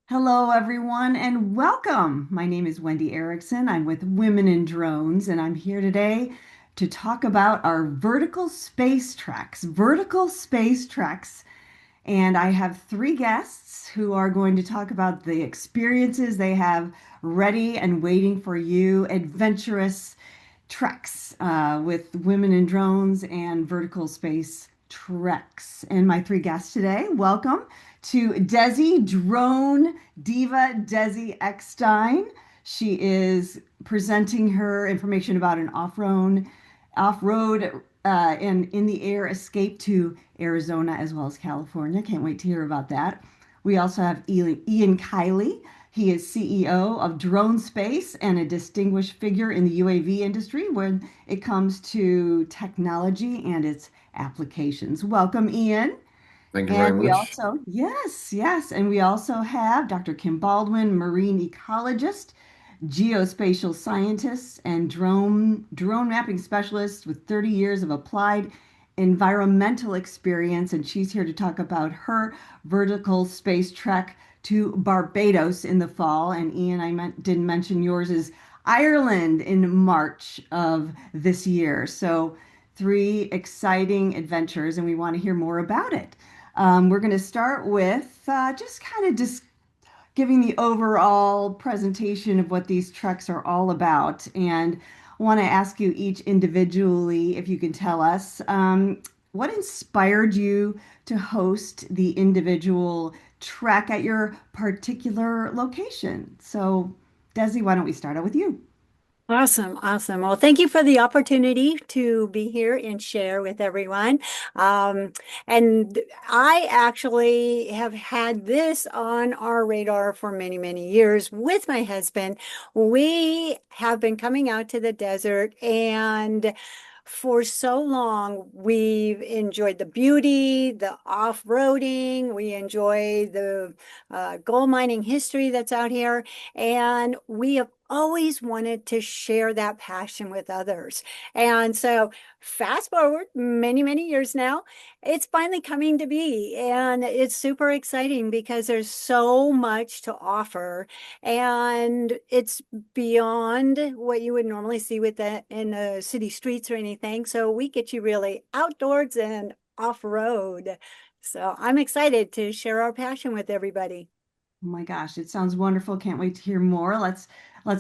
Hello, everyone, and welcome. My name is Wendy Erikson. I'm with Women in Drones, and I'm here today to talk about our vertical space treks. Vertical space treks. And I have three guests who are going to talk about the experiences they have ready and waiting for you, adventurous treks with Women in Drones and vertical space treks. And my three guests today, welcome to Desi Drone Diva Desi Ekstein. She is presenting her information about an off-road and in the air escape to Arizona as well as California. Can't wait to hear about that. We also have Ian Kiely. He is CEO of Drone Space and a distinguished figure in the UAV industry when it comes to technology and its applications. Welcome, Ian. Thank you very And we much. also, yes, yes, and we also have Dr. Kim Baldwin, marine ecologist, geospatial scientist, and drone mapping specialist with 30 years of applied environmental experience. And she's here to talk about her vertical space trek to Barbados in the fall. And Ian, didn't mention yours is Ireland in March of this year. So three exciting adventures, and we want to hear more about it. We're going to start with just kind of giving the overall presentation of what these treks are all about. And I want to ask you each individually if you can tell us what inspired you to host the individual trek at your particular location. So, Desi, why don't we start out with you? Awesome, awesome. Well, thank you for the opportunity to be here and share with everyone. Um, and I actually have had this on our radar for many, many years with my husband. We have been coming out to the desert, and for so long, we've enjoyed the beauty, the off-roading, we enjoy the gold mining history that's out here, and we have always wanted to share that passion with others. And so, fast forward many, many years now, it's finally coming to be. And it's super exciting because there's so much to offer. And it's beyond what you would normally see with that in the city streets or anything. So, we get you really outdoors and off road. So, I'm excited to share our passion with everybody. Oh my gosh, it sounds wonderful. Can't wait to hear more. Let's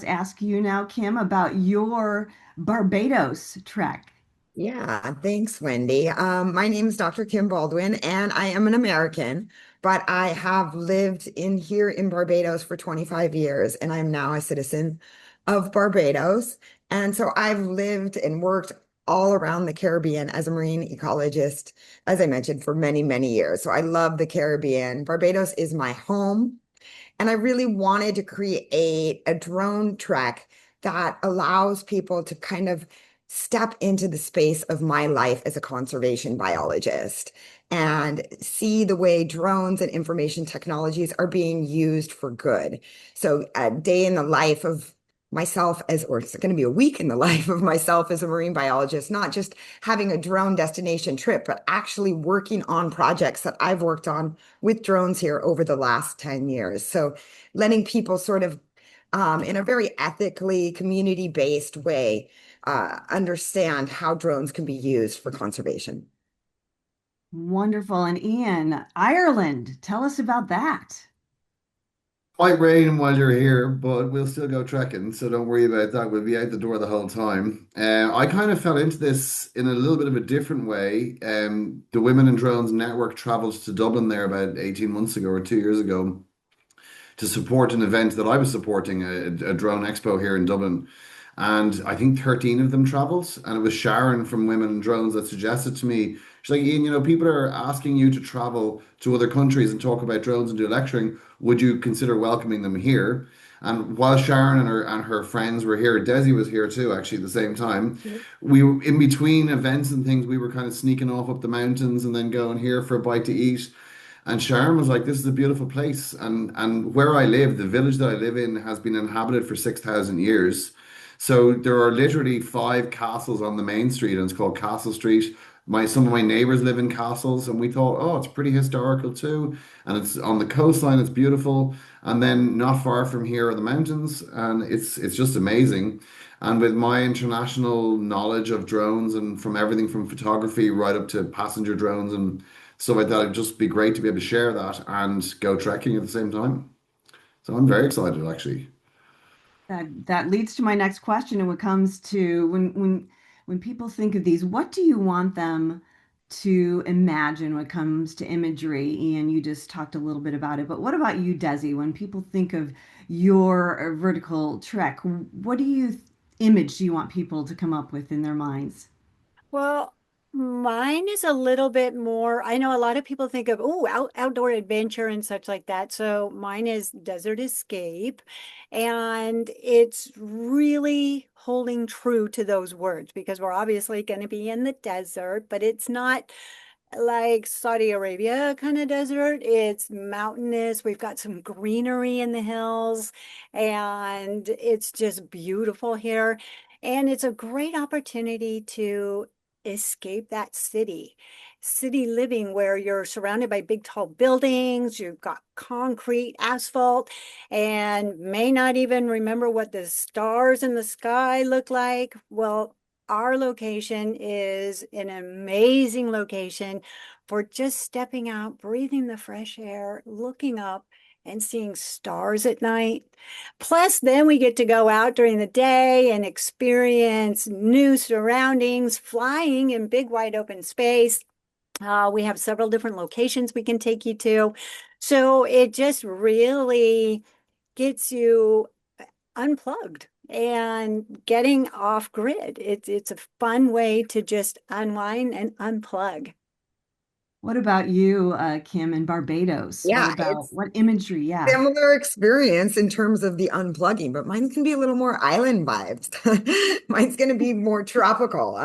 ask you now, Kim, about your Barbados trek. Yeah, thanks, Wendy. My name is Dr. Kim Baldwin, and I am an American, but I have lived in here in Barbados for 25 years, and I'm now a citizen of Barbados. And so I've lived and worked all around the Caribbean as a marine ecologist, as I mentioned, for many, many years. So I love the Caribbean. Barbados is my home. And I really wanted to create a drone trek that allows people to kind of step into the space of my life as a conservation biologist and see the way drones and information technologies are being used for good. So a day in the life of myself as, or it's going to be a week in the life of myself as a marine biologist, not just having a drone destination trip, but actually working on projects that I've worked on with drones here over the last 10 years. So letting people sort of, in a very ethically community-based way, understand how drones can be used for conservation. Wonderful. And Ian, Ireland, tell us about that. Might rain while you're here, but we'll still go trekking, so don't worry about that. We'll be out the door the whole time. I kind of fell into this in a little bit of a different way. The Women in Drones Network traveled to Dublin there about 18 months ago or 2 years ago to support an event that I was supporting, a drone expo here in Dublin. And I think 13 of them traveled. And it was Sharon from Women in Drones that suggested to me, she's like, Ian, people are asking you to travel to other countries and talk about drones and do lecturing. Would you consider welcoming them here? And while Sharon and her friends were here, Desi was here too, actually, at the same time. We were in between events and things, we were kind of sneaking off up the mountains and then going here for a bite to eat. And Sharon was like, "This is a beautiful place." And where I live, the village that I live in, has been inhabited for 6,000 years. So there are literally five castles on the main street, and it's called Castle Street. My some of my neighbors live in castles, and we thought, oh, it's pretty historical too, and it's on the coastline. It's beautiful, and then not far from here are the mountains, and it's just amazing. And with my international knowledge of drones and from everything from photography right up to passenger drones and stuff like that, it'd just be great to be able to share that and go trekking at the same time. So I'm very excited actually. That leads to my next question, and what comes to when people think of these, what do you want them to imagine when it comes to imagery? Ian, you just talked a little bit about it, but what about you, Desi? When people think of your vertical trek, what image do you want people to come up with in their minds? Well, mine is a little bit more. I know a lot of people think of, oh, outdoor adventure and such like that. So mine is desert escape. And it's really holding true to those words because we're obviously going to be in the desert, but it's not like Saudi Arabia kind of desert. It's mountainous. We've got some greenery in the hills, and it's just beautiful here. And it's a great opportunity to escape that city living where you're surrounded by big, tall buildings, you've got concrete, asphalt, and may not even remember what the stars in the sky look like. Well, our location is an amazing location for just stepping out, breathing the fresh air, looking up and seeing stars at night. Plus, then we get to go out during the day and experience new surroundings, flying in big, wide open space. We have several different locations we can take you to. So it just really gets you unplugged and getting off grid. It's a fun way to just unwind and unplug. What about you, Kim, in Barbados? Yeah, it's What imagery? Yeah. similar experience in terms of the unplugging, but mine can be a little more island vibes. Mine's going to be more tropical.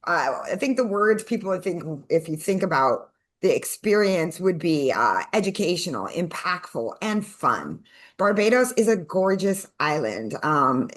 I think the words people would think, if you think about the experience, would be educational, impactful, and fun. Barbados is a gorgeous island.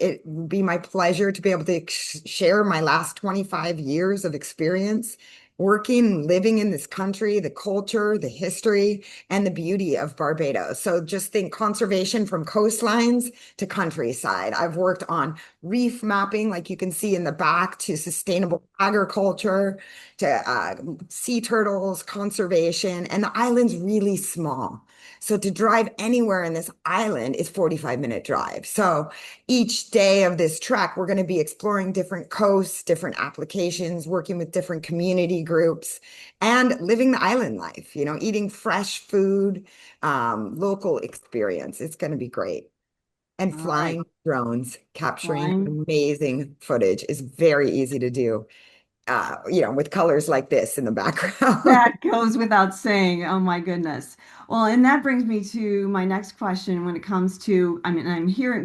It would be my pleasure to be able to share my last 25 years of experience working, living in this country, the culture, the history and the beauty of Barbados. So just think conservation from coastlines to countryside. I've worked on reef mapping, like you can see in the back, to sustainable agriculture, to sea turtles, conservation, and the island's really small. So to drive anywhere in this island is 45-minute drive. So each day of this trek, we're going to be exploring different coasts, different applications, working with different community groups, and living the island life, eating fresh food, local experience. It's going to be great. And All right. flying drones, capturing Flying. amazing footage is very easy to do, with colors like this in the background. That goes without saying. Oh my goodness. Well, and that brings me to my next question when it comes to, I mean,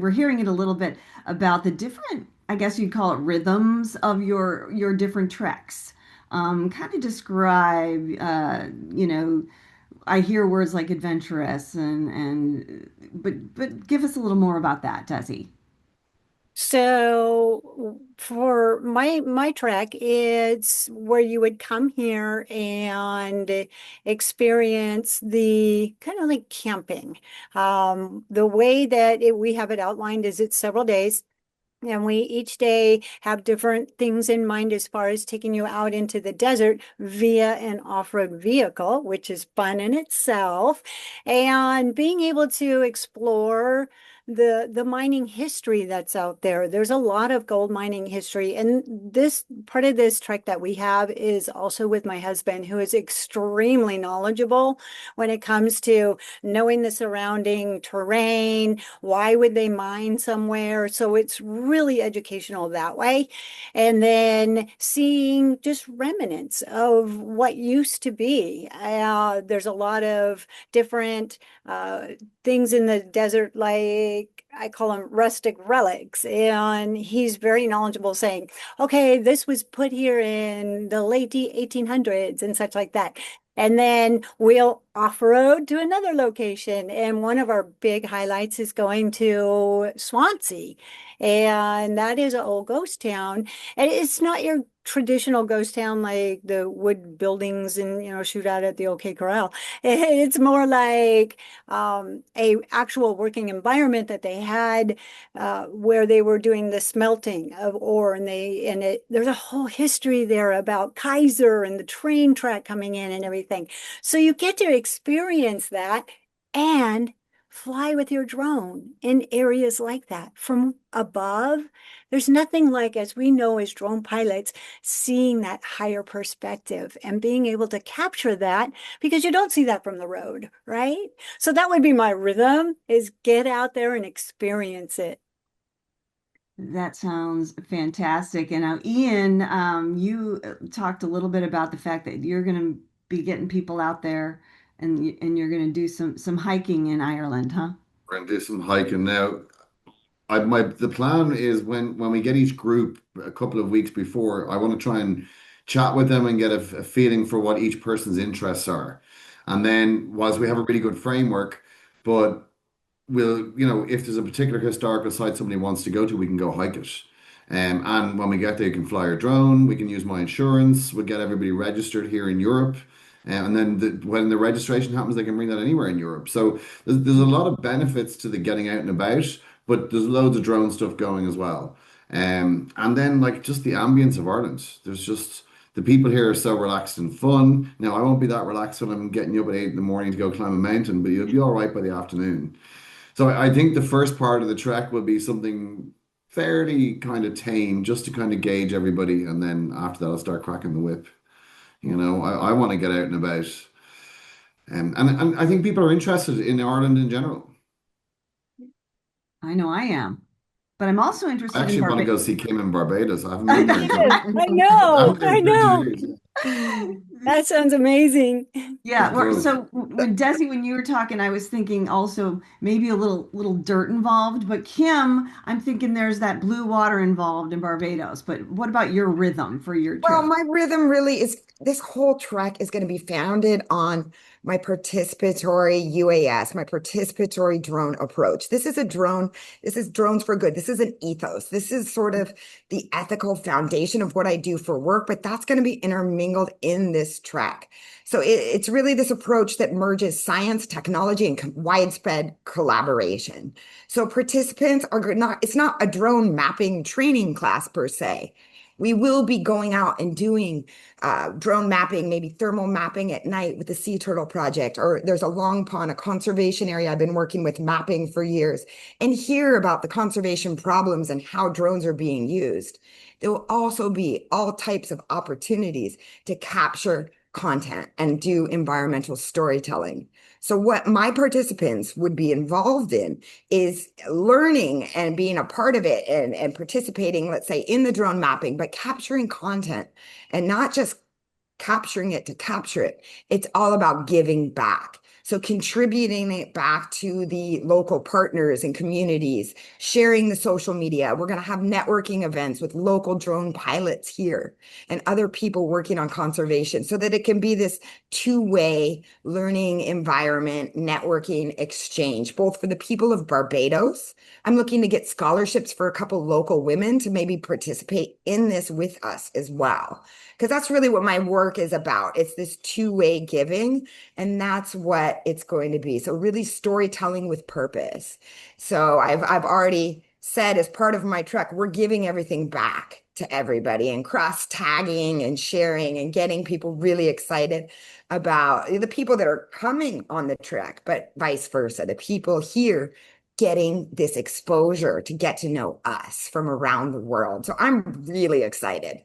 we're hearing it a little bit about the different, I guess you'd call it rhythms of your different treks. Kind of describe, I hear words like adventurous but give us a little more about that, Desi. So for my trek, it's where you would come here and experience the kind of like camping. The way that we have it outlined is it's several days. And we each day have different things in mind as far as taking you out into the desert via an off-road vehicle, which is fun in itself, and being able to explore the mining history that's out there. There's a lot of gold mining history, and this part of this trek that we have is also with my husband, who is extremely knowledgeable when it comes to knowing the surrounding terrain. Why would they mine somewhere? So it's really educational that way. And then seeing just remnants of what used to be. There's a lot of different things in the desert, like I call them rustic relics. And he's very knowledgeable, saying, okay, this was put here in the late 1800s and such like that. And then we'll off-road to another location. And one of our big highlights is going to Swansea. And that is an old ghost town. And it's not your traditional ghost town like the wood buildings and shoot out at the OK Corral. It's more like a actual working environment that they had where they were doing the smelting of ore, and there's a whole history there about Kaiser and the train track coming in and everything. So you get to experience that and fly with your drone in areas like that from above. There's nothing like, as we know as drone pilots, seeing that higher perspective and being able to capture that because you don't see that from the road, right? So that would be my rhythm, is get out there and experience it. That sounds fantastic. And now, Ian, you talked a little bit about the fact that you're going to be getting people out there and you're going to do some hiking in Ireland, huh? We're gonna do some hiking now. The plan is when we get each group a couple of weeks before, I want to try and chat with them and get a feeling for what each person's interests are. And then whilst we have a really good framework, but if there's a particular historical site somebody wants to go to, we can go hike it. And when we get there, you can fly your drone. We can use my insurance. We'll get everybody registered here in Europe. And then when the registration happens, they can bring that anywhere in Europe. So there's a lot of benefits to the getting out and about, but there's loads of drone stuff going as well. And then like just the ambience of Ireland. There's just the people here are so relaxed and fun. Now I won't be that relaxed when I'm getting you up at 8 in the morning to go climb a mountain, but you'll be all right by the afternoon. So I think the first part of the trek will be something fairly kind of tame, just to kind of gauge everybody, and then after that, I'll start cracking the whip. I want to get out and about, and I think people are interested in Ireland in general. I know I am, but I'm also I interested in actually want to Barbados. go see Kim in Barbados. I haven't been there I I know, haven't been I there in know. 2 years. That sounds amazing. Yeah, It does. so when Desi, when you were talking, I was thinking also maybe a little dirt involved, but Kim, I'm thinking there's that blue water involved in Barbados. But what about your rhythm for your Well, trip? my rhythm really is this whole trek is going to be founded on my participatory UAS, my participatory drone approach. This is drones for good. This is an ethos. This is sort of the ethical foundation of what I do for work, but that's going to be intermingled in this trek. So it's really this approach that merges science, technology, and widespread collaboration. So participants are not, it's not a drone mapping training class per se. We will be going out and doing drone mapping, maybe thermal mapping at night with the Sea Turtle Project, or there's a long pond, a conservation area I've been working with mapping for years, and hear about the conservation problems and how drones are being used. There will also be all types of opportunities to capture content and do environmental storytelling. So what my participants would be involved in is learning and being a part of it and participating, let's say, in the drone mapping, but capturing content and not just capturing it to capture it. It's all about giving back. So contributing it back to the local partners and communities, sharing the social media. We're going to have networking events with local drone pilots here and other people working on conservation so that it can be this two-way learning environment, networking exchange, both for the people of Barbados. I'm looking to get scholarships for a couple local women to maybe participate in this with us as well, because that's really what my work is about. It's this two-way giving, and that's what it's going to be. So really storytelling with purpose. So I've already said as part of my trek, we're giving everything back to everybody and cross tagging and sharing and getting people really excited about the people that are coming on the trek, but vice versa, the people here getting this exposure to get to know us from around the world. So I'm really excited.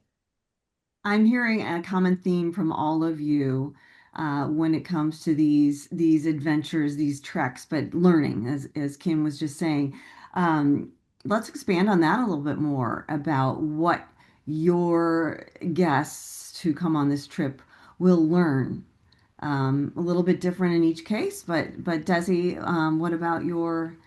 I'm hearing a common theme from all of you when it comes to these adventures, these treks, but learning, as Kim was just saying. Um, let's expand on that a little bit more about what your guests who come on this trip will learn. A little bit different in each case, but Desi, what about your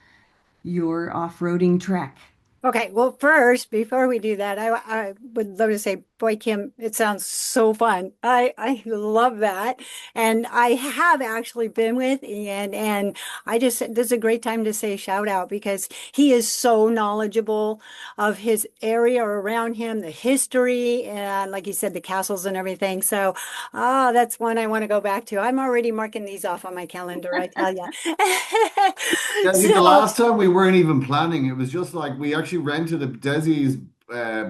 off-roading trek? Okay, well, first, before we do that, I would love to say Boy, Kim, it sounds so fun. I love that. And I have actually been with Ian, and this is a great time to say shout out because he is so knowledgeable of his area around him, the history, and like you said, the castles and everything. So, that's one I want to go back to. I'm already marking these off on my calendar, I tell you. Yeah, I think the So, last time we weren't even planning. It was just like we actually rented Desi's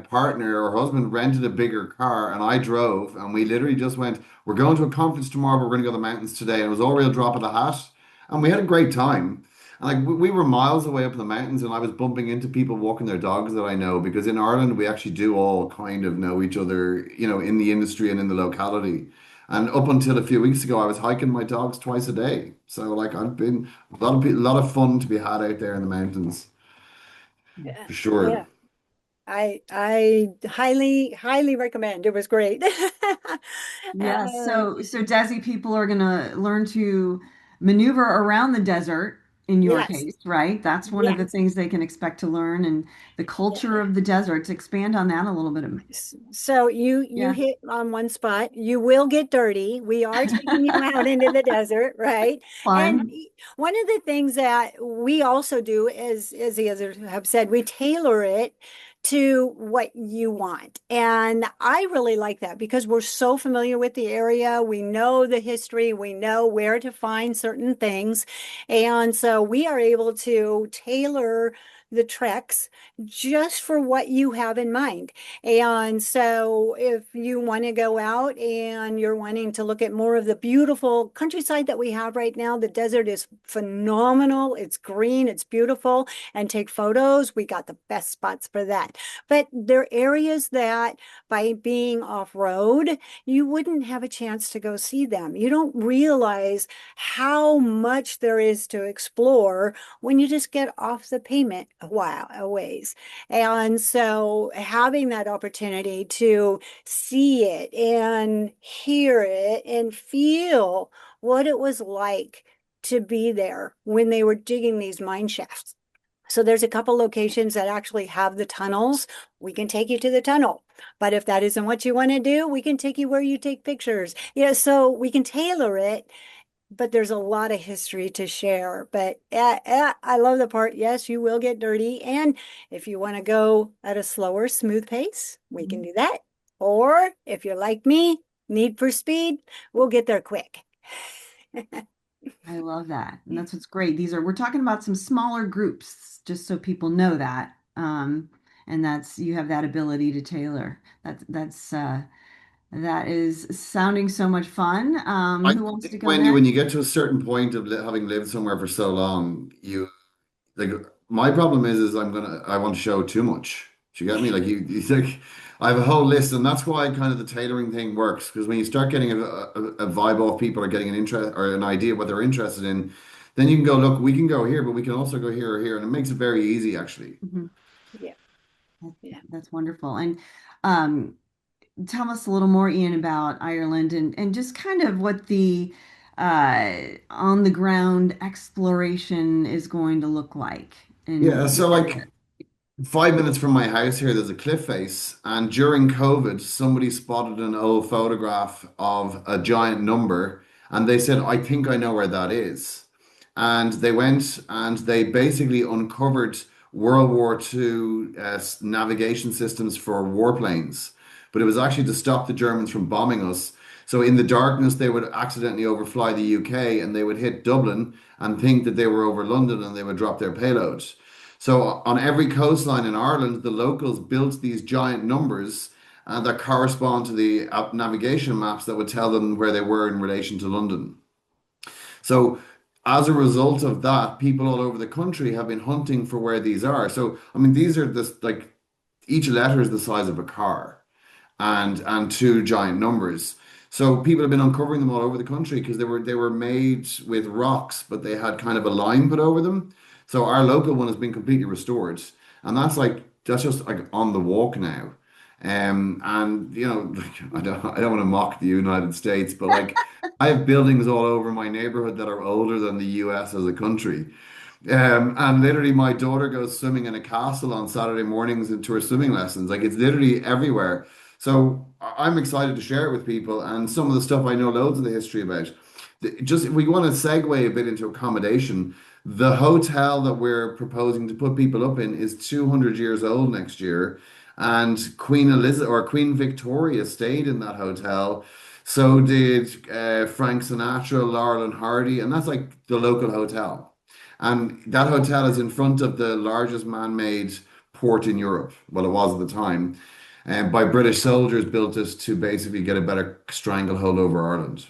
partner or husband rented a bigger car and I drove and we literally just went, we're going to a conference tomorrow, but we're going to go to the mountains today. And it was all real drop of the hat. And we had a great time. And like we were miles away up in the mountains and I was bumping into people walking their dogs that I know because in Ireland we actually do all kind of know each other, in the industry and in the locality. And up until a few weeks ago, I was hiking my dogs twice a day. So like I've been a lot of fun to be had out there in the mountains yeah, for sure. yeah. I highly recommend. It was great. Yes. Uh, So Desi, people are going to learn to maneuver around the desert in your yes, case, right? That's one of the yes. things they can expect to learn and the culture of the deserts. Expand on that a little bit. So you Yeah, hit on one spot. You will get dirty. We are taking you out into the desert, right? And fun. one of the things that we also do is, as the others have said, we tailor it to what you want. And I really like that because we're so familiar with the area. We know the history. We know where to find certain things. And so we are able to tailor the treks just for what you have in mind. And so if you want to go out and you're wanting to look at more of the beautiful countryside that we have right now, the desert is phenomenal. It's green, it's beautiful, and take photos. We got the best spots for that. But there are areas that by being off-road, you wouldn't have a chance to go see them. You don't realize how much there is to explore when you just get off the pavement a ways. And so having that opportunity to see it and hear it and feel what it was like to be there when they were digging these mine shafts. So there's a couple locations that actually have the tunnels. We can take you to the tunnel. But if that isn't what you want to do, we can take you where you take pictures. Yeah, so we can tailor it, but there's a lot of history to share. But I love the part. Yes, you will get dirty. And if you want to go at a slower, smooth pace, we can do that. Or if you're like me, need for speed, we'll get there quick. I love that. And that's what's great. We're talking about some smaller groups, just so people know that. And you have that ability to tailor. That is sounding so much fun. I Who wants to think go when next? you get to a certain point of having lived somewhere for so long, you like my problem is I want to show too much. Do you get me? Like you think I have a whole list, and that's why kind of the tailoring thing works. Because when you start getting a vibe off people or getting an interest or an idea what they're interested in, then you can go, look, we can go here, but we can also go here or here, and it makes it very easy actually. Mhm. Yeah, yeah. That's wonderful. And um, tell us a little more, Ian, about Ireland and just kind of what the on the ground exploration is going to look like Yeah, in the so like area. 5 minutes from my house here, there's a cliff face, and during COVID, somebody spotted an old photograph of a giant number, and they said, "I think I know where that is." And they went and they basically uncovered World War II navigation systems for warplanes, but it was actually to stop the Germans from bombing us. So in the darkness, they would accidentally overfly the UK and they would hit Dublin and think that they were over London and they would drop their payloads. So on every coastline in Ireland, the locals built these giant numbers that correspond to the navigation maps that would tell them where they were in relation to London. So as a result of that, people all over the country have been hunting for where these are. So I mean, these are this like each letter is the size of a car and two giant numbers. So people have been uncovering them all over the country because they were made with rocks, but they had kind of a line put over them. So our local one has been completely restored, and that's just like on the walk now. And like, I don't want to mock the United States, but like I have buildings all over my neighborhood that are older than the US as a country. And literally, my daughter goes swimming in a castle on Saturday mornings into her swimming lessons. Like it's literally everywhere. So I'm excited to share it with people and some of the stuff I know loads of the history about. Just if we want to segue a bit into accommodation, the hotel that we're proposing to put people up in is 200 years old next year. And Queen Elizabeth or Queen Victoria stayed in that hotel. So did Frank Sinatra, Laurel and Hardy, and that's like the local hotel. And that hotel is in front of the largest man-made port in Europe. Well, it was at the time. And by British soldiers built it to basically get a better stranglehold over Ireland.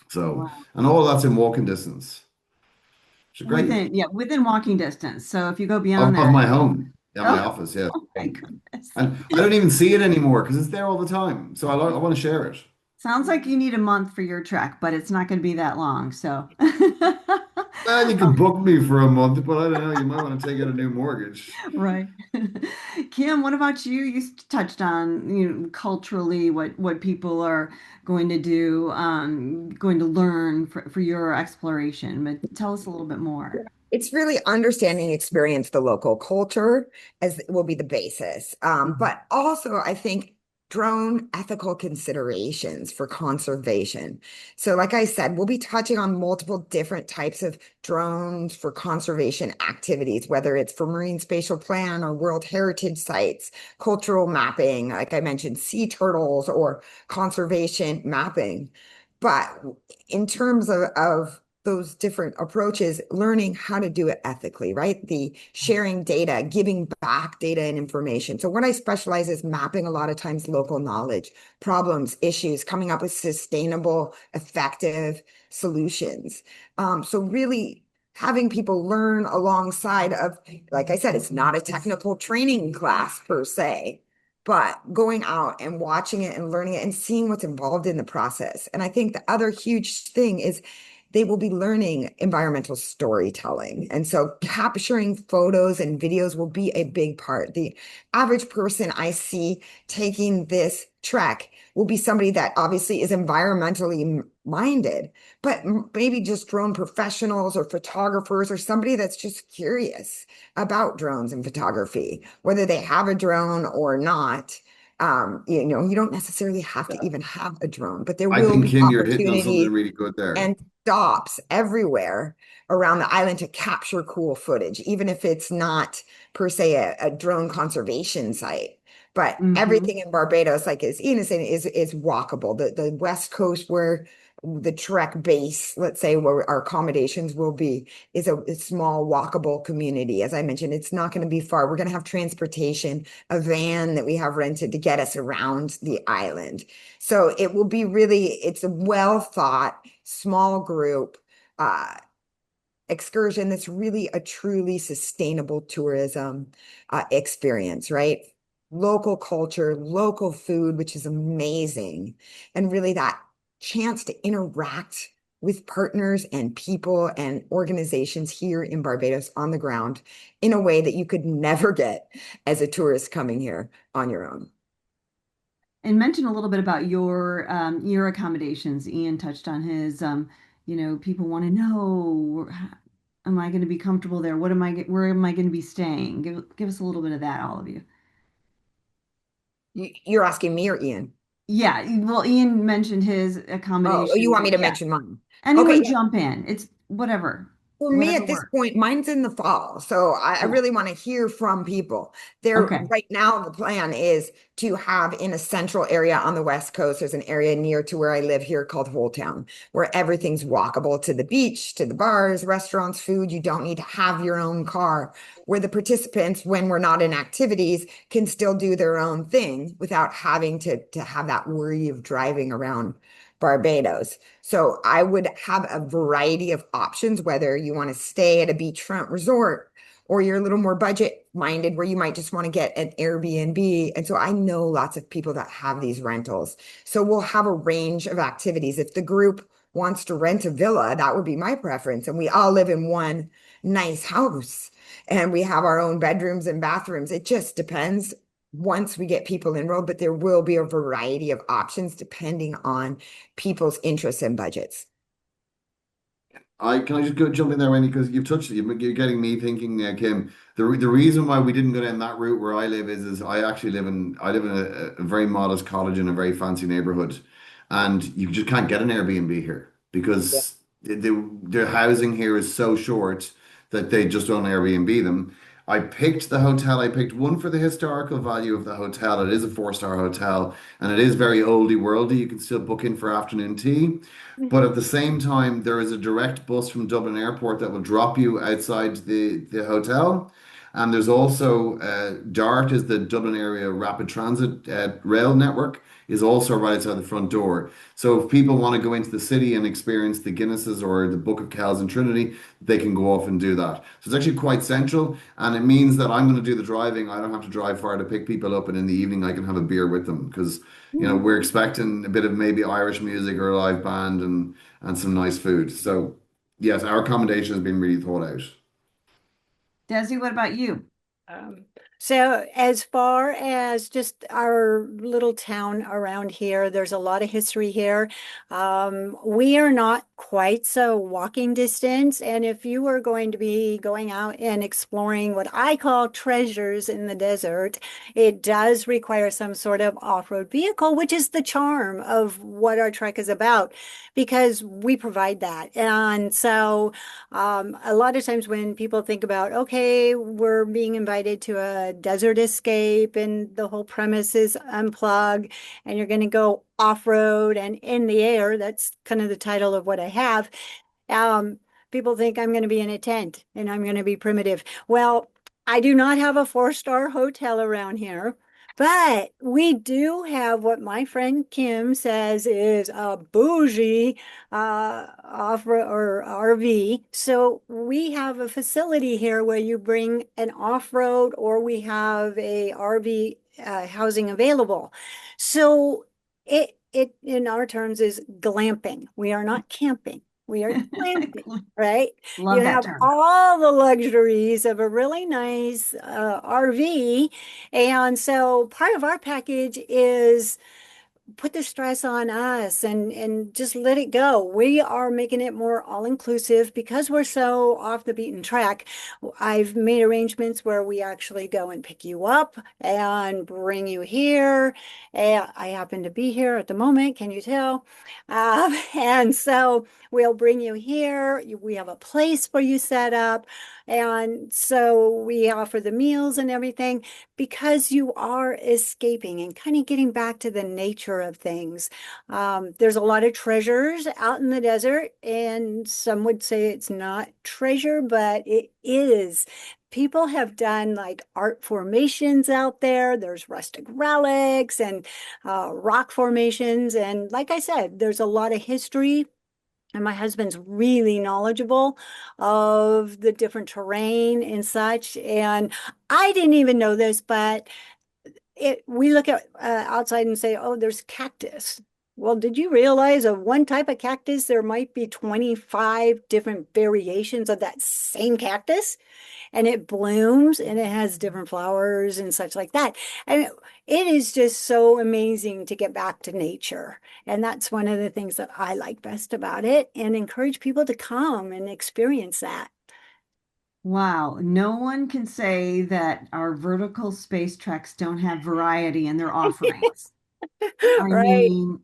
So, Wow. and all that's in walking distance. Which is great. Within, yeah, within walking distance. So if you go beyond Of that, my home, yeah, my oh, office, yeah. oh my goodness. And I don't even see it anymore because it's there all the time. So I want to share it. Sounds like you need a month for your trek, but it's not going to be that long. So, Well, you can book me for a month, but I don't know. You might want to take out a new mortgage. right. Kim, what about you? You touched on, culturally what people are going to do, going to learn for your exploration, but tell us a little bit more. It's really understanding and experience the local culture as will be the basis. Mhm. But also, I think drone ethical considerations for conservation. So, like I said, we'll be touching on multiple different types of drones for conservation activities, whether it's for marine spatial plan or World Heritage sites, cultural mapping, like I mentioned, sea turtles or conservation mapping. But in terms of those different approaches, learning how to do it ethically, right? The sharing data, giving back data and information. So what I specialize is mapping a lot of times local knowledge, problems, issues, coming up with sustainable, effective solutions. So really having people learn alongside of, like I said, it's not a technical training class per se, but going out and watching it and learning it and seeing what's involved in the process. And I think the other huge thing is they will be learning environmental storytelling. And so capturing photos and videos will be a big part. The average person I see taking this trek will be somebody that obviously is environmentally minded, but maybe just drone professionals or photographers or somebody that's just curious about drones and photography, whether they have a drone or not. You don't necessarily have to even have a drone, but there I will think, be Kim, you're hitting on something opportunities really good there. and stops everywhere around the island to capture cool footage, even if it's not per se a drone conservation site. But Hmm. everything in Barbados, like as Ian is saying, is walkable. The West Coast where the Trek base, let's say where our accommodations will be, is a small walkable community. As I mentioned, it's not going to be far. We're going to have transportation, a van that we have rented to get us around the island. So it will be really, it's a well thought, small group uh, excursion that's really a truly sustainable tourism experience, right? Local culture, local food, which is amazing, and really that chance to interact with partners and people and organizations here in Barbados on the ground in a way that you could never get as a tourist coming here on your own. And mention a little bit about your accommodations. Ian touched on his, people want to know, am I going to be comfortable there? Where am I going to be staying? Give us a little bit of that, all of you. You're asking me or Ian? Yeah, well, Ian mentioned his Oh, you accommodations. want me to Yeah, mention mine? Okay, anyone jump in. It's whatever, for me whatever at this works. point, mine's in the fall. So I Cool. really want to hear from people. There Okay. right now, the plan is to have in a central area on the West Coast, there's an area near to where I live here called Whole Town, where everything's walkable to the beach, to the bars, restaurants, food. You don't need to have your own car, where the participants, when we're not in activities, can still do their own thing without having to have that worry of driving around Barbados. So I would have a variety of options, whether you want to stay at a beachfront resort or you're a little more budget minded where you might just want to get an Airbnb. And so I know lots of people that have these rentals. So we'll have a range of activities. If the group wants to rent a villa, that would be my preference. And we all live in one nice house and we have our own bedrooms and bathrooms. It just depends once we get people enrolled, but there will be a variety of options depending on people's interests and budgets. I just go jump in there, Wendy, because you've touched it. You're getting me thinking, Kim. The reason why we didn't go down that route where I live is I actually live in a very modest cottage in a very fancy neighborhood, and you just can't get an Airbnb here Yeah. because the housing here is so short that they just don't Airbnb them. I picked the hotel. I picked one for the historical value of the hotel. It is a four-star hotel, and it is very oldie worldy. You can still book in for afternoon tea. But at the same time, there is a direct bus from Dublin Airport that will drop you outside the hotel. And there's also DART is the Dublin Area Rapid Transit rail network is also right outside the front door. So if people want to go into the city and experience the Guinnesses or the Book of Kells and Trinity, they can go off and do that. So it's actually quite central, and it means that I'm going to do the driving. I don't have to drive far to pick people up, and in the evening I can have a beer with them because we're expecting a bit of maybe Irish music or a live band and some nice food. So yes, our accommodation has been really thought out. Desi, what about you? Um, so as far as just our little town around here, there's a lot of history here. We are not quite so walking distance. And if you were going to be going out and exploring what I call treasures in the desert, it does require some sort of off-road vehicle, which is the charm of what our trek is about, because we provide that. And so a lot of times when people think about, okay, we're being invited to a desert escape and the whole premise is unplug and you're going to go off-road and in the air, that's kind of the title of what I have. Um, People think I'm going to be in a tent and I'm going to be primitive. Well, I do not have a four-star hotel around here. But we do have what my friend Kim says is a bougie off or RV. So we have a facility here where you bring an off-road or we have a RV housing available. So it in our terms is glamping. We are not camping. We are glamping, right? You Love that have term. all the luxuries of a really nice RV. And so part of our package is put the stress on us and just let it go. We are making it more all-inclusive because we're so off the beaten track. I've made arrangements where we actually go and pick you up and bring you here. I happen to be here at the moment, can you tell? And so we'll bring you here. We have a place for you set up. And so we offer the meals and everything because you are escaping and kind of getting back to the nature of things. There's a lot of treasures out in the desert, and some would say it's not treasure, but it is. People have done like art formations out there. There's rustic relics and rock formations. And like I said, there's a lot of history. And my husband's really knowledgeable of the different terrain and such. And I didn't even know this, but we look at outside and say, oh, there's cactus. Well, did you realize of one type of cactus, there might be 25 different variations of that same cactus? And it blooms and it has different flowers and such like that. And it is just so amazing to get back to nature. And that's one of the things that I like best about it and encourage people to come and experience that. Wow, no one can say that our vertical space treks don't have variety in their offerings. I Right. mean,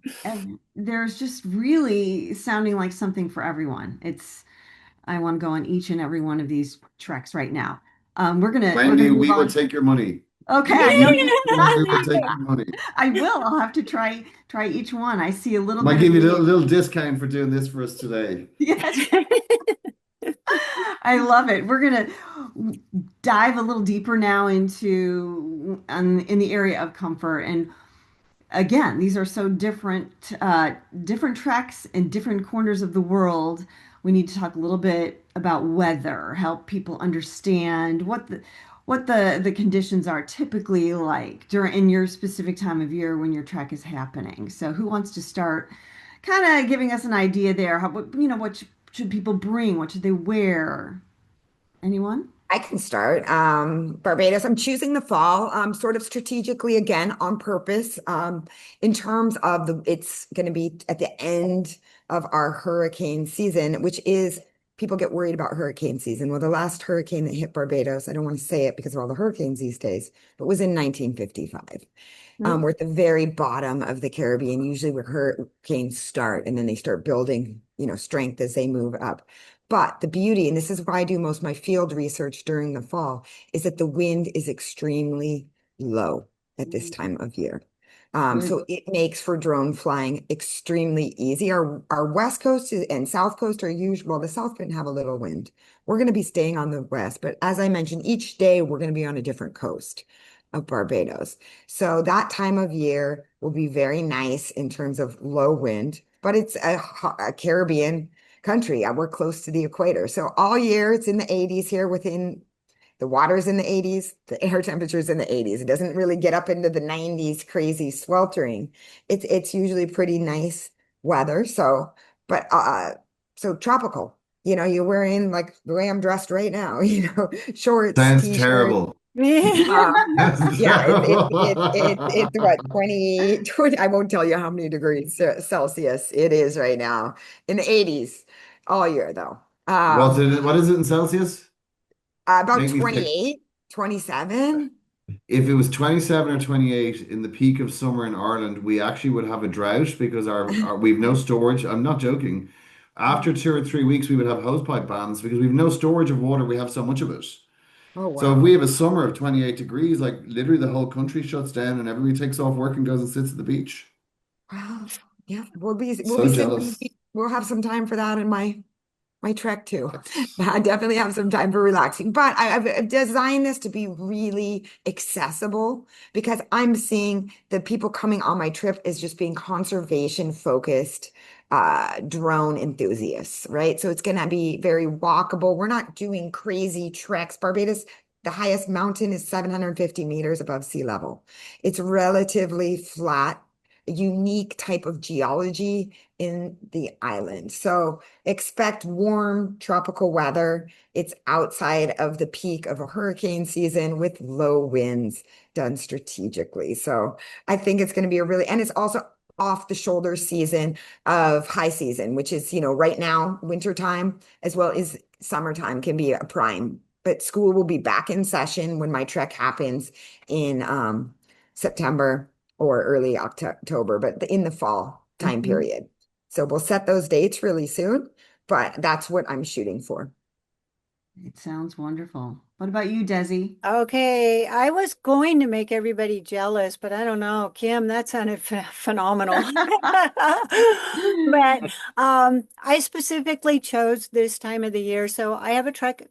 there's just really sounding like something for everyone. I want to go on each and every one of these treks right now. We're Wendy, gonna move we will on. take your money. Okay, I know you We will. will take your money. I will. I'll have to try each one. I see a little Might bit of give you a me. little discount for doing this for us today. Yes, I love it. We're gonna dive a little deeper now into in the area of comfort. And again, these are so different, different treks in different corners of the world. We need to talk a little bit about weather, help people understand what the conditions are typically like during in your specific time of year when your trek is happening. So, who wants to start? Kind of giving us an idea there. What should people bring? What should they wear? Anyone? I can start. Barbados, I'm choosing the fall, sort of strategically again on purpose. In terms of it's going to be at the end of our hurricane season, which is people get worried about hurricane season. Well, the last hurricane that hit Barbados, I don't want to say it because of all the hurricanes these days, but was in 1955. Mm. We're at the very bottom of the Caribbean, usually where hurricanes start, and then they start building, strength as they move up. But the beauty, and this is why I do most of my field research during the fall, is that the wind is extremely low at this Mm, time of year. good. So it makes for drone flying extremely easy. Our west coast and south coast are usually, well, the south can have a little wind. We're going to be staying on the west, but as I mentioned, each day we're going to be on a different coast of Barbados. So that time of year will be very nice in terms of low wind, but it's a Caribbean country. We're close to the equator. So all year it's in the 80s here within the water's in the 80s, the air temperature's in the 80s. It doesn't really get up into the 90s crazy sweltering. It's usually pretty nice weather. But so tropical. You're wearing like the way I'm dressed right now, shorts, Sounds t-shirt. terrible. Um, Sounds yeah, it's terrible. what 20. I won't tell you how many degrees Celsius it is right now. In the 80s all year though. What is it in Celsius? About Make me sick. 28, 27. If it was 27 or 28 in the peak of summer in Ireland, we actually would have a drought because we've no storage. I'm not joking. After 2 or 3 weeks, we would have hosepipe bans because we've no storage of water. We have so much of it. Oh So if we wow. have a summer of 28 degrees, like literally the whole country shuts down and everybody takes off work and goes and sits at the beach. Wow. Yeah, we'll be So sitting on the jealous. beach. We'll have some time for that in my trek too. I definitely have some time for relaxing, but I've designed this to be really accessible because I'm seeing the people coming on my trip is just being conservation focused drone enthusiasts, right? So it's going to be very walkable. We're not doing crazy treks. Barbados, the highest mountain is 750 meters above sea level. It's relatively flat, a unique type of geology in the island. So expect warm tropical weather. It's outside of the peak of a hurricane season with low winds done strategically. So I think it's going to be and it's also off the shoulder season of high season, which is, right now, wintertime, as well as summertime can be a prime. But school will be back in session when my trek happens in September or early October, but in the fall time Mhm. period. So we'll set those dates really soon, but that's what I'm shooting for. It sounds wonderful. What about you, Desi? Okay, I was going to make everybody jealous, but I don't know, Kim, that sounded phenomenal. But I specifically chose this time of the year, so I have a trek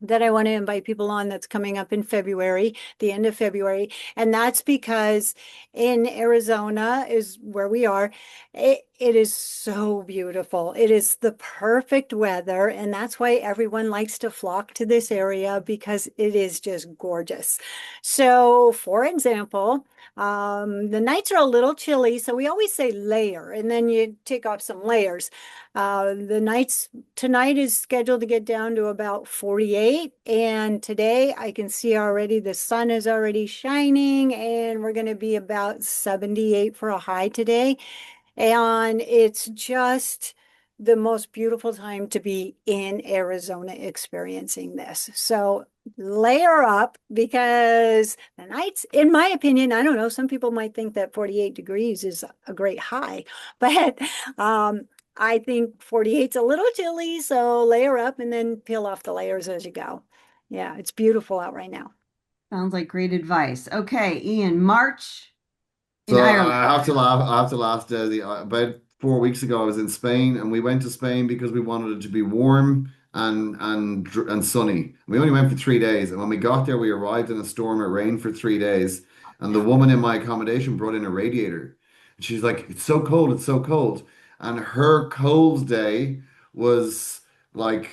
that I want to invite people on that's coming up in February, the end of February. And that's because in Arizona is where we are. It is so beautiful. It is the perfect weather. And that's why everyone likes to flock to this area because it is just gorgeous. So, for example, the nights are a little chilly. So we always say layer, and then you take off some layers. The nights tonight is scheduled to get down to about 48. And today I can see already the sun is already shining and we're going to be about 78 for a high today. And it's just the most beautiful time to be in Arizona experiencing this. So layer up because the nights, in my opinion, I don't know, some people might think that 48 degrees is a great high, but I think 48's a little chilly, so layer up and then peel off the layers as you go. Yeah, it's beautiful out right now. Sounds like great advice. Okay, Ian, March in So Ireland. I have to laugh. I have to laugh, Desi. About 4 weeks ago, I was in Spain, and we went to Spain because we wanted it to be warm and sunny. We only went for 3 days, and when we got there, we arrived in a storm. It rained for 3 days, and the woman in my accommodation brought in a radiator. And she's like, "It's so cold. It's so cold." And her cold day was like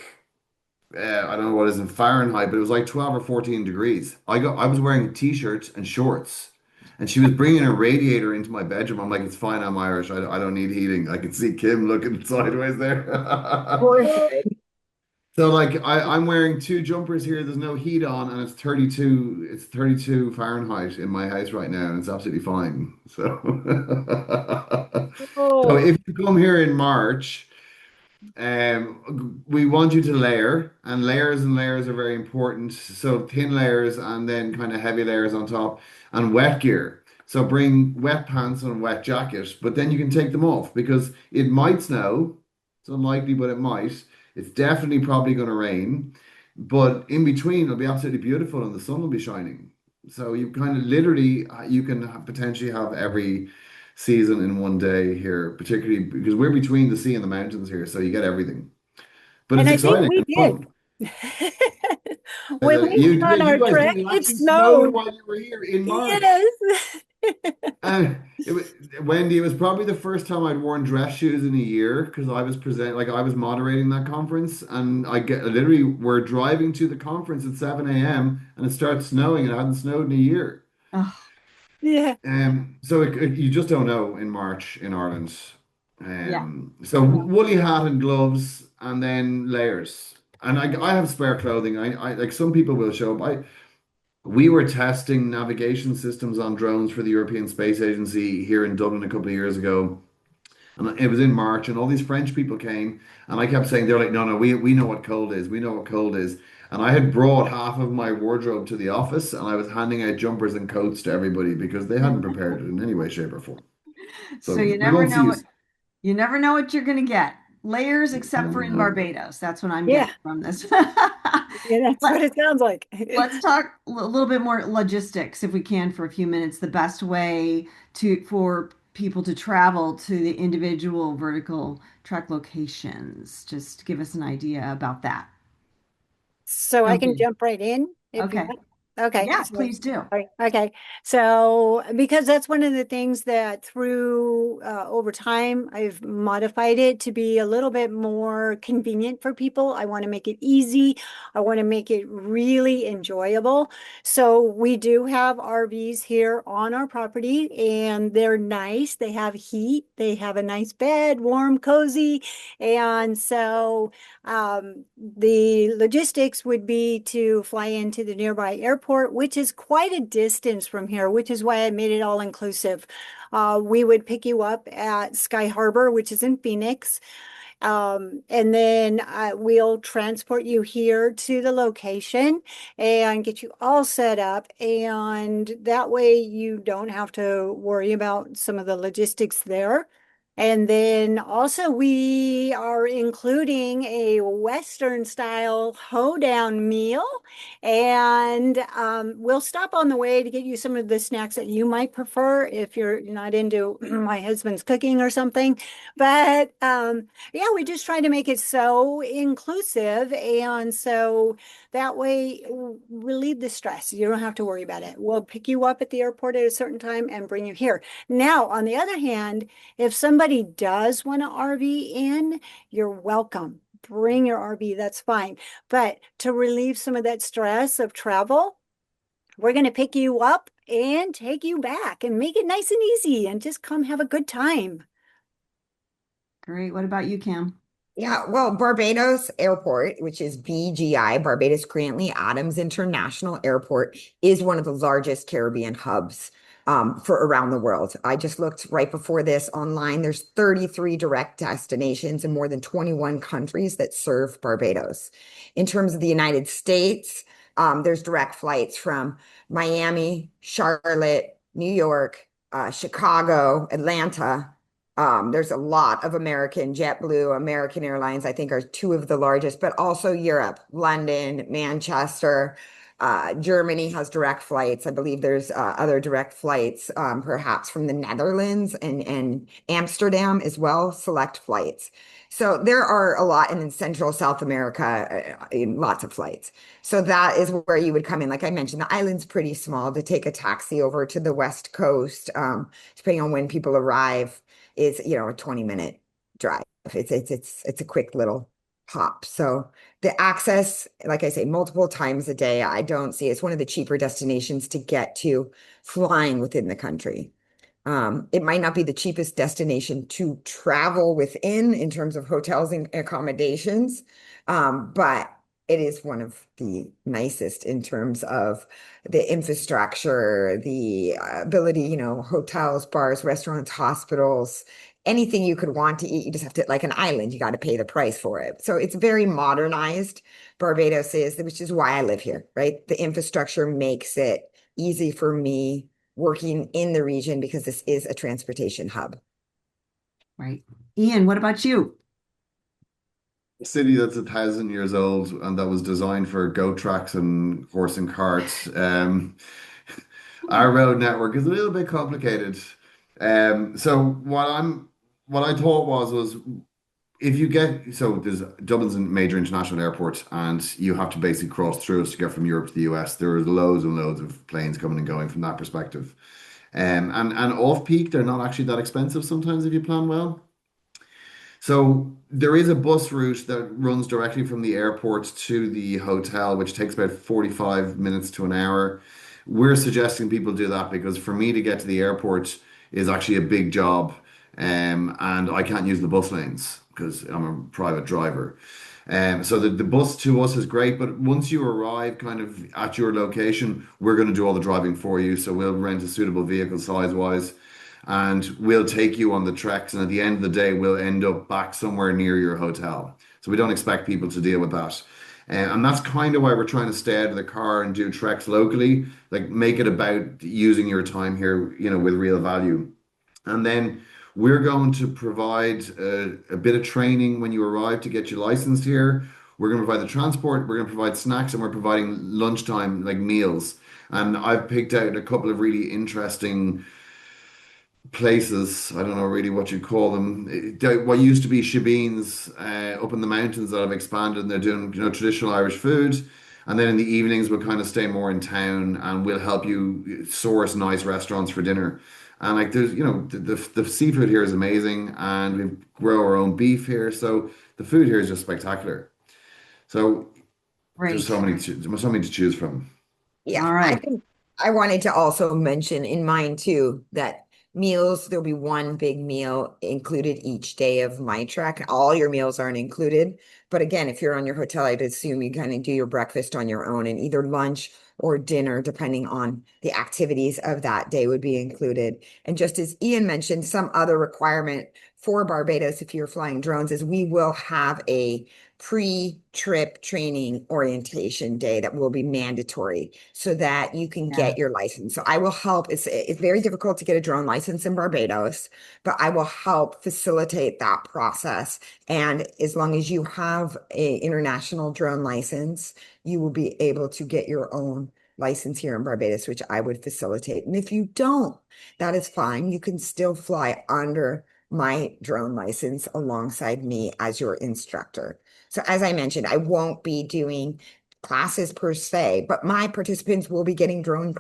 I don't know what it is in Fahrenheit, but it was like 12 or 14 degrees. I was wearing t-shirts and shorts, and she was bringing a radiator into my bedroom. I'm like, it's fine, I'm Irish. I don't need heating. I can see Kim looking sideways there. Horrified. So like I'm wearing two jumpers here. There's no heat on, and it's 32 Fahrenheit in my house right now, and it's absolutely fine. So so Oh, if you come here in March, we want you to layer, and layers are very important. So thin layers and then kind of heavy layers on top, and wet gear. So bring wet pants and a wet jacket, but then you can take them off because it might snow. It's unlikely, but it might. It's definitely probably going to rain, but in between it'll be absolutely beautiful and the sun will be shining. So you kind of literally you can potentially have every season in one day here, particularly because we're between the sea and the mountains here, so you get everything. But and it's I think exciting we and did. fun. When we You, went yeah, on you our guys did. trek, It it actually snowed snowed. while you were here in March. Yes. Uh, it, wa- Wendy, it was probably the first time I'd worn dress shoes in a year because I was moderating that conference, and I get literally we're driving to the conference at 7 a.m. and it starts snowing, and it hadn't snowed in a year. Oh, Yeah. So you just don't know in March in Ireland. yeah. So Yeah. woolly hat and gloves, and then layers. And I have spare clothing. I like some people will show up. We were testing navigation systems on drones for the European Space Agency here in Dublin a couple of years ago. And it was in March, and all these French people came, and I kept saying, they're like, no, no, we know what cold is. We know what cold is. And I had brought half of my wardrobe to the office, and I was handing out jumpers and coats to everybody because they hadn't prepared it in any way, shape, or form. So So we won't see you. you never know what you're going to get. Layers, You except for never in know. Barbados. That's what I'm Yeah. getting from this. Yeah, that's Let, what it sounds like. let's talk a little bit more logistics, if we can, for a few minutes. The best way for people to travel to the individual vertical track locations. Just give us an idea about that. So I can Okay. jump right in if you Okay. want. Okay. Yeah, So, please do. all right, okay. So because that's one of the things that through over time, I've modified it to be a little bit more convenient for people. I want to make it easy. I want to make it really enjoyable. So we do have RVs here on our property and they're nice. They have heat. They have a nice bed, warm, cozy. And so the logistics would be to fly into the nearby airport, which is quite a distance from here, which is why I made it all inclusive. We would pick you up at Sky Harbor, which is in Phoenix. And then we'll transport you here to the location and get you all set up. And that way you don't have to worry about some of the logistics there. And then also we are including a Western style hoedown meal. And we'll stop on the way to get you some of the snacks that you might prefer if you're not into my husband's cooking or something. But yeah, we just try to make it so inclusive. And so that way relieve the stress. You don't have to worry about it. We'll pick you up at the airport at a certain time and bring you here. Now, on the other hand, if somebody does want to RV in, you're welcome. Bring your RV, that's fine. But to relieve some of that stress of travel, we're going to pick you up and take you back and make it nice and easy and just come have a good time. Great. What about you, Kim? Yeah, well, Barbados Airport, which is BGI, Barbados Grantley Adams International Airport, is one of the largest Caribbean hubs for around the world. I just looked right before this online. There's 33 direct destinations in more than 21 countries that serve Barbados. In terms of the United States, there's direct flights from Miami, Charlotte, New York, Chicago, Atlanta. There's a lot of American, JetBlue, American Airlines, I think are two of the largest, but also Europe, London, Manchester, Germany has direct flights. I believe there's other direct flights, perhaps from the Netherlands and Amsterdam as well, select flights. So there are a lot, and in Central South America, lots of flights. So that is where you would come in. Like I mentioned, the island's pretty small. To take a taxi over to the West Coast, depending on when people arrive is, a 20-minute drive. It's a quick little hop. So the access, like I say, multiple times a day, I don't see it's one of the cheaper destinations to get to flying within the country. It might not be the cheapest destination to travel within in terms of hotels and accommodations, but it is one of the nicest in terms of the infrastructure, the ability, hotels, bars, restaurants, hospitals, anything you could want to eat. You just have to, like an island, you got to pay the price for it. So it's very modernized. Barbados is, which is why I live here, right? The infrastructure makes it easy for me working in the region because this is a transportation hub. Right. Ian, what about you? A city that's 1,000 years old and that was designed for goat tracks and horse and carts. Our road network is a little bit complicated. So what I thought was if you get so there's Dublin's a major international airport and you have to basically cross through us to get from Europe to the US. There are loads and loads of planes coming and going from that perspective. And off peak, they're not actually that expensive sometimes if you plan well. So there is a bus route that runs directly from the airport to the hotel, which takes about 45 minutes to an hour. We're suggesting people do that because for me to get to the airport is actually a big job, and I can't use the bus lanes because I'm a private driver. So the bus to us is great, but once you arrive kind of at your location, we're going to do all the driving for you. So we'll rent a suitable vehicle size wise and we'll take you on the treks. And at the end of the day, we'll end up back somewhere near your hotel. So we don't expect people to deal with that. And that's kind of why we're trying to stay out of the car and do treks locally, like make it about using your time here, with real value. And then we're going to provide a bit of training when you arrive to get you licensed here. We're going to provide the transport, we're going to provide snacks, and we're providing lunchtime, like meals. And I've picked out a couple of really interesting places. I don't know really what you call them. What used to be shebeens up in the mountains that have expanded, and they're doing traditional Irish food. And then in the evenings, we'll kind of stay more in town, and we'll help you source nice restaurants for dinner. And like there's the seafood here is amazing, and we grow our own beef here, so the food here is just spectacular. So there's Great. so many to choose from. Yeah, All I right. think I wanted to also mention in mine too that meals, there'll be one big meal included each day of my trek. All your meals aren't included. But again, if you're on your hotel, I'd assume you kind of do your breakfast on your own and either lunch or dinner, depending on the activities of that day, would be included. And just as Ian mentioned, some other requirement for Barbados, if you're flying drones, is we will have a pre-trip training orientation day that will be mandatory so that you can Yeah. get your license. So I will help. It's very difficult to get a drone license in Barbados, but I will help facilitate that process. And as long as you have a international drone license, you will be able to get your own license here in Barbados, which I would facilitate. And if you don't, that is fine. You can still fly under my drone license alongside me as your instructor. So as I mentioned, I won't be doing classes per se, but my participants will be getting drone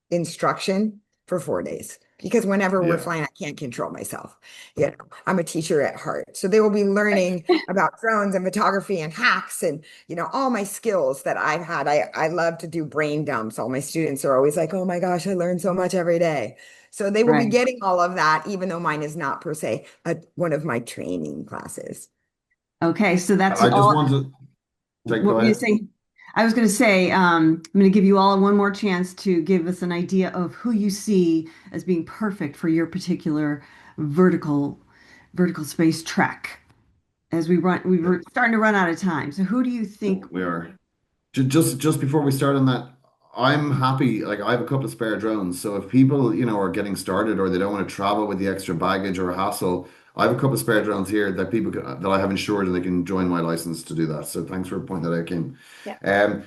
instruction for 4 days because whenever we're Yeah. flying, I can't control myself. I'm a teacher at heart. So they will be learning about drones and photography and hacks and, all my skills that I've had. I love to do brain dumps. All my students are always like, oh my gosh, I learn so much every day. So they will be Right. getting all of that, even though mine is not per se one of my training classes. Okay. So that's I just all. want to What go were you ahead. saying? I was going to say, I'm going to give you all one more chance to give us an idea of who you see as being perfect for your particular vertical vertical space trek. As we were starting to run out of time. So who do you think? We are. Just before we start on that, I'm happy. Like I have a couple of spare drones, so if people, are getting started or they don't want to travel with the extra baggage or hassle, I have a couple of spare drones here that that I have insured and they can join my license to do that. So thanks for pointing that out, Kim. Yeah. Um,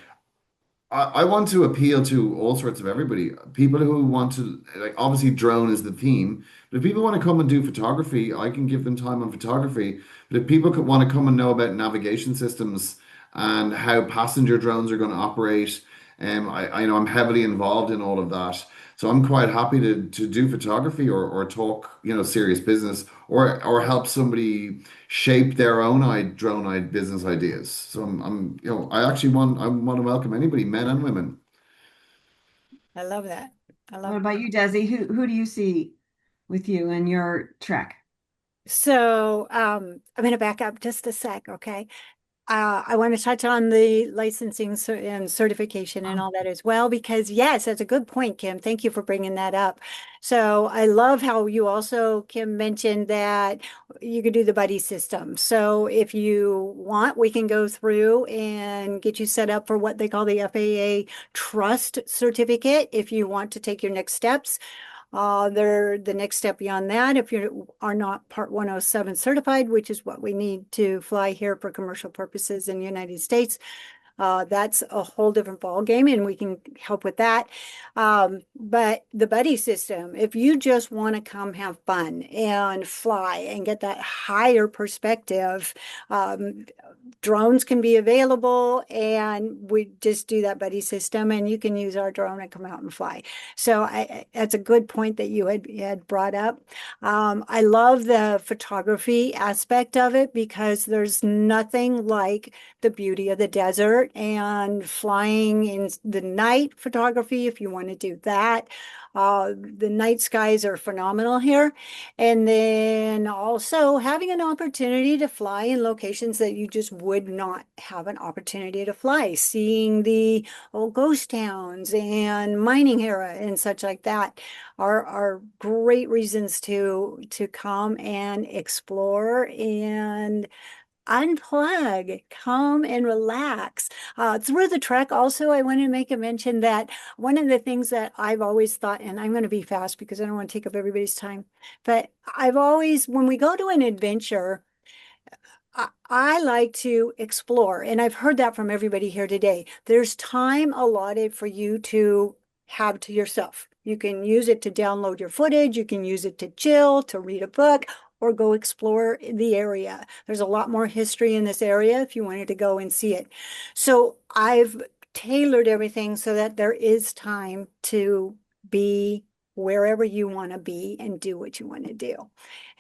I want to appeal to all sorts of everybody. People who want to, like, obviously, drone is the theme. But if people want to come and do photography, I can give them time on photography. But if people want to come and know about navigation systems and how passenger drones are going to operate, I know I'm heavily involved in all of that. So I'm quite happy to do photography or talk, serious business or help somebody shape their own drone business ideas. So I want to welcome anybody, men and women. I love that. I What love about you, Desi? Who do you see? with you and your trek? So I'm going to back up just a sec, okay? I want to touch on the licensing and certification and Oh, all that as well, because yes, that's a good point, Kim. Thank you for bringing that up. So I love how you also, Kim, mentioned that you could do the buddy system. So if you want, we can go through and get you set up for what they call the FAA Trust Certificate if you want to take your next steps. They're the next step beyond that. If you are not Part 107 certified, which is what we need to fly here for commercial purposes in the United States, that's a whole different ball game, and we can help with that. But the buddy system, if you just want to come have fun and fly and get that higher perspective, um, drones can be available, and we just do that buddy system, and you can use our drone and come out and fly. So that's a good point that you had brought up. I love the photography aspect of it because there's nothing like the beauty of the desert and flying in the night photography if you want to do that. The night skies are phenomenal here. And then also having an opportunity to fly in locations that you just would not have an opportunity to fly, seeing the old ghost towns and mining era and such like that are great reasons to come and explore and unplug, come and relax. Through the trek, also, I want to make a mention that one of the things that I've always thought, and I'm going to be fast because I don't want to take up everybody's time, but I've always, when we go to an adventure, I like to explore, and I've heard that from everybody here today. There's time allotted for you to have to yourself. You can use it to download your footage, you can use it to chill, to read a book, or go explore the area. There's a lot more history in this area if you wanted to go and see it. So I've tailored everything so that there is time to be wherever you want to be and do what you want to do.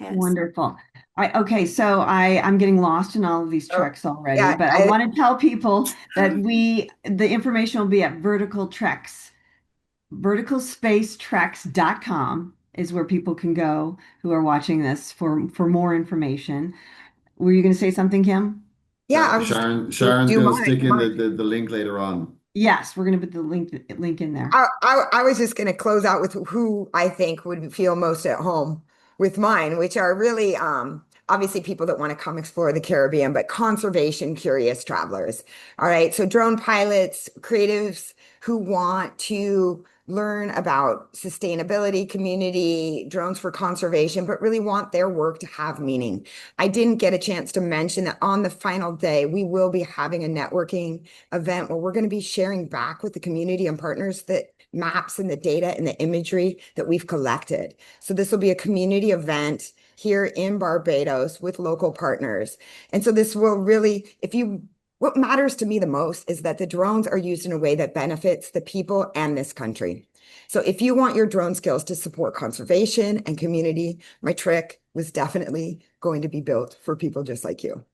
And wonderful. Okay, so I'm getting lost in all of these Oh, treks already, yeah, but I want to tell people that the information will be at Vertical Treks. Verticalspacetreks.com is where people can go who are watching this for more information. Were you going to say something, Kim? yeah, I was just, Sharon's do you going to mind? stick in the link later on. Yes, we're going to put the link in there. I was just going to close out with who I think would feel most at home with mine, which are really obviously people that want to come explore the Caribbean, but conservation curious travelers. All right. So drone pilots, creatives who want to learn about sustainability, community, drones for conservation, but really want their work to have meaning. I didn't get a chance to mention that on the final day, we will be having a networking event where we're going to be sharing back with the community and partners that maps and the data and the imagery that we've collected. So this will be a community event here in Barbados with local partners. And so this will really, what matters to me the most is that the drones are used in a way that benefits the people and this country. So if you want your drone skills to support conservation and community, my trick was definitely going to be built for people just like you.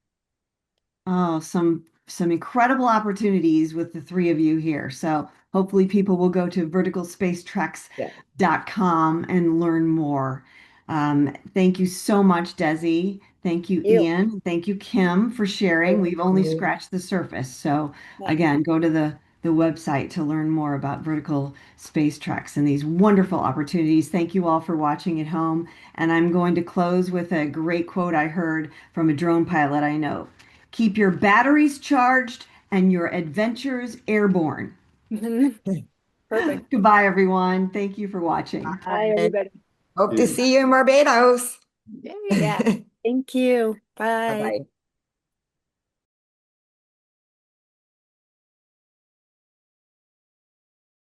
Oh, some incredible opportunities with the three of you here. So hopefully people will go to Yeah. verticalspacetreks.com and learn more. Thank you so much, Desi. Thank you, you. Ian. Thank you, Kim, for sharing. Thank We've only you. scratched the surface. So Yeah. again, go to the website to learn more about vertical space treks and these wonderful opportunities. Thank you all for watching at home. And I'm going to close with a great quote I heard from a drone pilot I know. Keep your batteries charged and your adventures airborne. Perfect. Goodbye, everyone. Thank you for watching. Bye, And everybody. hope to Yeah. see you in Barbados. Yeah. Thank you. Bye. Bye-bye.